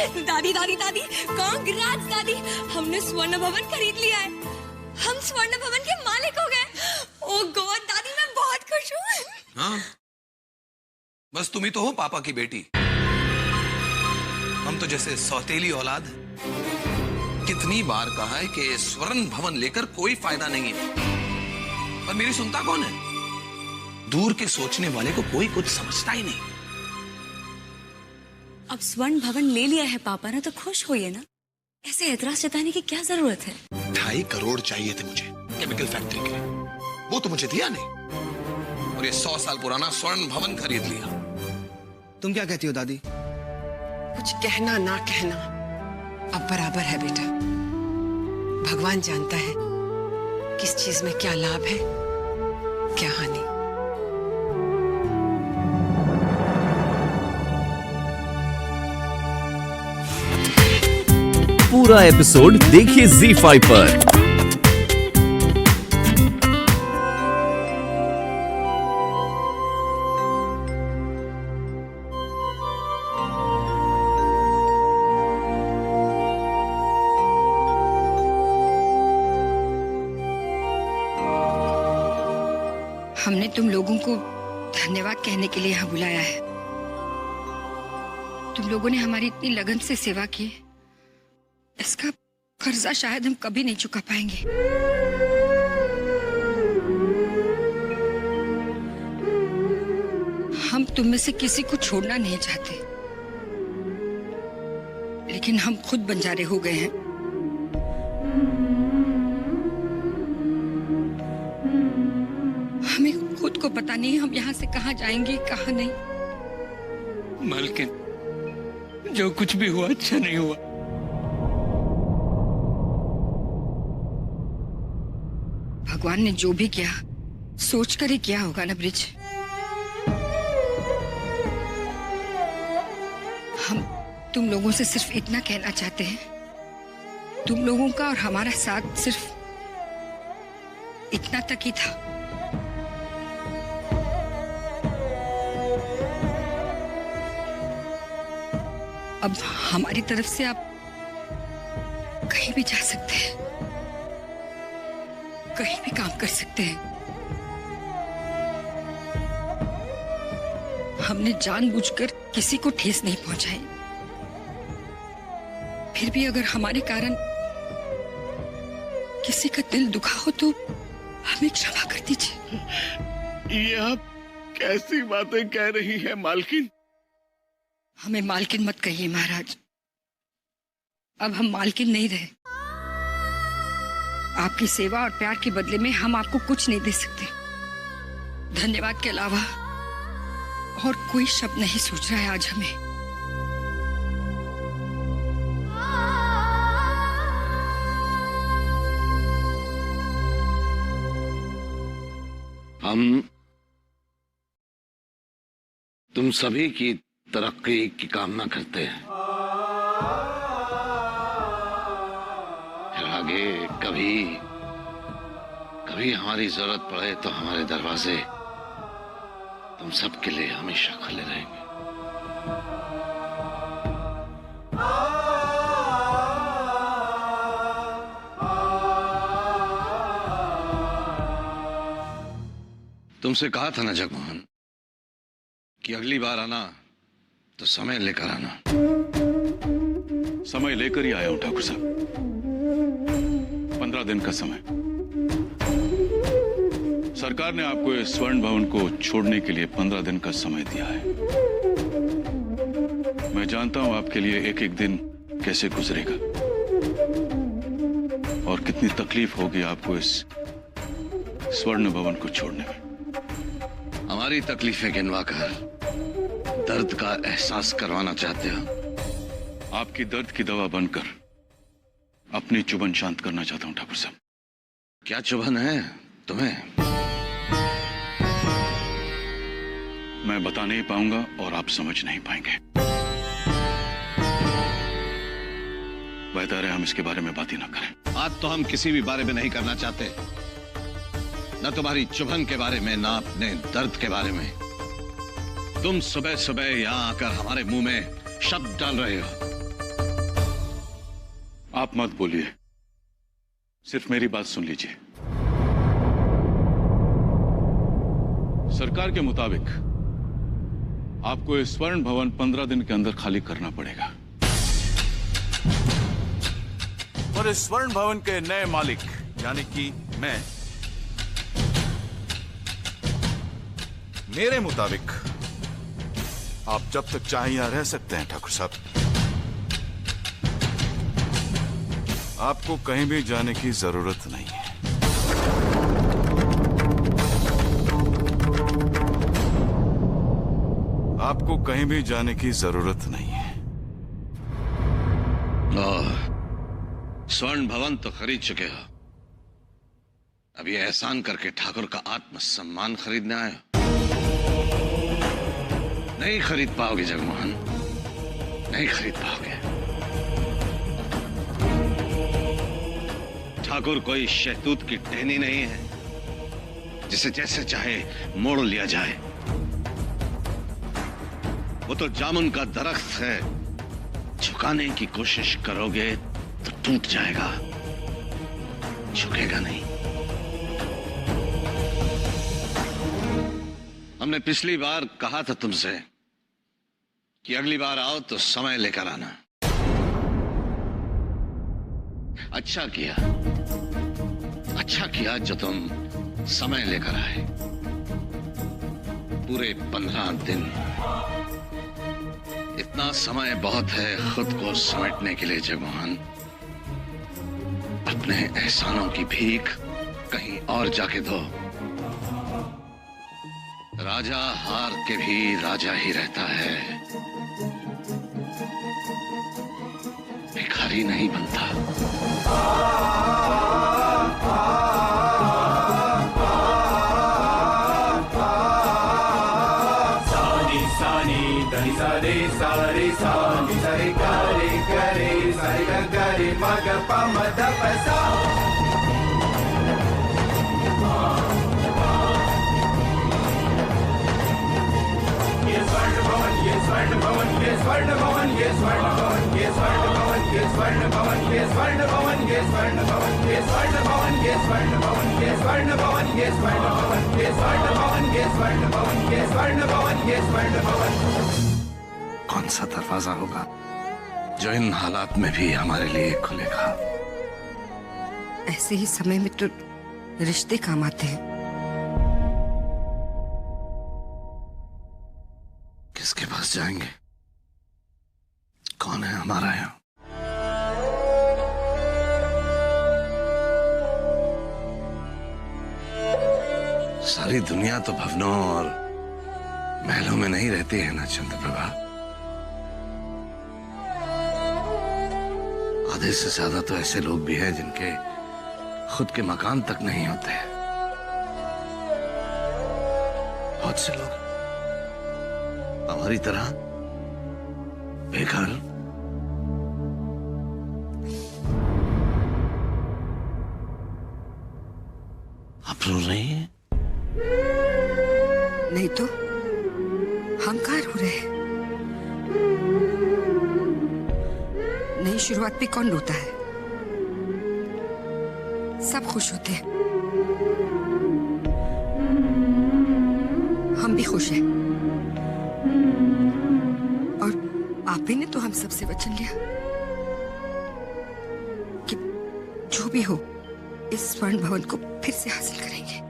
दादी दादी दादी, कांग्रेट्स दादी, हमने स्वर्ण भवन खरीद लिया है। हम स्वर्ण भवन के मालिक हो गए। ओह गॉड दादी, मैं बहुत खुश हूँ। हाँ, बस तुम ही तो हो पापा की बेटी। हम तो जैसे सौतेली औलाद हैं। कितनी बार कहा है कि स्वर्ण भवन लेकर कोई फायदा नहीं है, पर मेरी सुनता कौन है? दूर के सोचने वाले को कोई कुछ समझता ही नहीं। अब स्वर्ण भवन ले लिया है पापा ने तो खुश होइए ना, ऐसे ऐतराज जताने की क्या जरूरत है? 2.5 करोड़ चाहिए थे मुझे केमिकल फैक्ट्री के लिए, वो तो मुझे दिया नहीं, और ये 100 साल पुराना स्वर्ण भवन खरीद लिया। तुम क्या कहती हो दादी? कुछ कहना ना कहना अब बराबर है बेटा। भगवान जानता है किस चीज में क्या लाभ है, क्या हानि। पूरा एपिसोड देखिए ZEE5 पर। हमने तुम लोगों को धन्यवाद कहने के लिए यहाँ बुलाया है। तुम लोगों ने हमारी इतनी लगन से सेवा की, इसका कर्जा शायद हम कभी नहीं चुका पाएंगे। हम तुम में से किसी को छोड़ना नहीं चाहते, लेकिन हम खुद बंजारे हो गए हैं। हमें खुद को पता नहीं हम यहाँ से कहाँ जाएंगे कहाँ नहीं। मालकिन, जो कुछ भी हुआ अच्छा नहीं हुआ। भगवान ने जो भी किया सोच कर ही किया होगा ना ब्रिज। हम तुम लोगों से सिर्फ इतना कहना चाहते हैं, तुम लोगों का और हमारा साथ सिर्फ इतना तक ही था। अब हमारी तरफ से आप कहीं भी जा सकते हैं, कहीं भी काम कर सकते हैं। हमने जानबूझकर किसी को ठेस नहीं पहुंचाई, फिर भी अगर हमारे कारण किसी का दिल दुखा हो तो हमें क्षमा कर दीजिए। ये आप कैसी बातें कह रही है मालकिन? हमें मालकिन मत कहिए महाराज, अब हम मालकिन नहीं रहे। आपकी सेवा और प्यार के बदले में हम आपको कुछ नहीं दे सकते। धन्यवाद के अलावा और कोई शब्द नहीं सूझ रहा है आज हमें। हम तुम सभी की तरक्की की कामना करते हैं। फिर आगे कभी कभी हमारी जरूरत पड़े तो हमारे दरवाजे तुम सबके लिए हमेशा खुले रहेंगे। तुमसे कहा था ना जगमोहन कि अगली बार आना तो समय लेकर आना। समय लेकर ही आया हूं ठाकुर साहब। 15 दिन का समय। सरकार ने आपको इस स्वर्ण भवन को छोड़ने के लिए 15 दिन का समय दिया है। मैं जानता हूं आपके लिए एक एक दिन कैसे गुजरेगा और कितनी तकलीफ होगी आपको इस स्वर्ण भवन को छोड़ने में। हमारी तकलीफें गिनवाकर दर्द का एहसास करवाना चाहते हो? आपकी दर्द की दवा बनकर अपनी चुभन शांत करना चाहता हूं ठाकुर साहब। क्या चुभन है तुम्हें? मैं बता नहीं पाऊंगा और आप समझ नहीं पाएंगे। बेहतर है हम इसके बारे में बात ही ना करें। बात तो हम किसी भी बारे में नहीं करना चाहते, न तुम्हारी चुभन के बारे में, न अपने दर्द के बारे में। तुम सुबह सुबह यहां आकर हमारे मुंह में शब्द डाल रहे हो। आप मत बोलिए, सिर्फ मेरी बात सुन लीजिए। सरकार के मुताबिक आपको इस स्वर्ण भवन 15 दिन के अंदर खाली करना पड़ेगा। और इस स्वर्ण भवन के नए मालिक यानी कि मैं, मेरे मुताबिक आप जब तक चाहे यहां रह सकते हैं ठाकुर साहब। आपको कहीं भी जाने की जरूरत नहीं है। आपको कहीं भी जाने की जरूरत नहीं है। स्वर्ण भवन तो खरीद चुके हो, अब ये एहसान करके ठाकुर का आत्मसम्मान खरीदने आए हो? नहीं खरीद पाओगे जगमोहन, नहीं खरीद पाओगे। ठाकुर कोई शहतूत की टहनी नहीं है जिसे जैसे चाहे मोड़ लिया जाए। वो तो जामुन का दरख्त है, झुकाने की कोशिश करोगे तो टूट जाएगा, झुकेगा नहीं। हमने पिछली बार कहा था तुमसे कि अगली बार आओ तो समय लेकर आना। अच्छा किया जो तुम समय लेकर आए। पूरे 15 दिन, इतना समय बहुत है खुद को समेटने के लिए जगमोहन। अपने एहसानों की भीख कहीं और जाके दो। राजा हार के भी राजा ही रहता है, भिखारी नहीं बनता। कौन सा दरवाजा होगा जो इन हालात में भी हमारे लिए खुलेगा? ऐसे ही समय में तो रिश्ते काम आते हैं। किसके पास जाएंगे? कौन है हमारा यहाँ? सारी दुनिया तो भवनों और महलों में नहीं रहती है ना चंद्रप्रभा। आधे से ज्यादा तो ऐसे लोग भी हैं जिनके खुद के मकान तक नहीं होते। बहुत से लोग हमारी तरह बेघर। आप रो रही हैं? नहीं तो हंकार हो रहे हैं। नई शुरुआत पे कौन रोता है? सब खुश होते हैं। हम भी खुश हैं। और आप ही ने तो हम सबसे वचन लिया कि जो भी हो इस स्वर्ण भवन को फिर से हासिल करेंगे।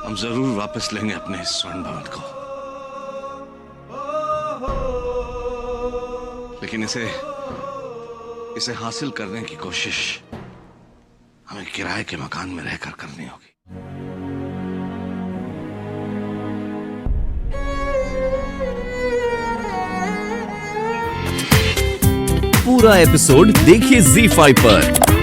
हम जरूर वापस लेंगे अपने इस स्वर्ण भवन को, लेकिन इसे हासिल करने की कोशिश हमें किराए के मकान में रहकर करनी होगी। पूरा एपिसोड देखिए ZEE5 पर।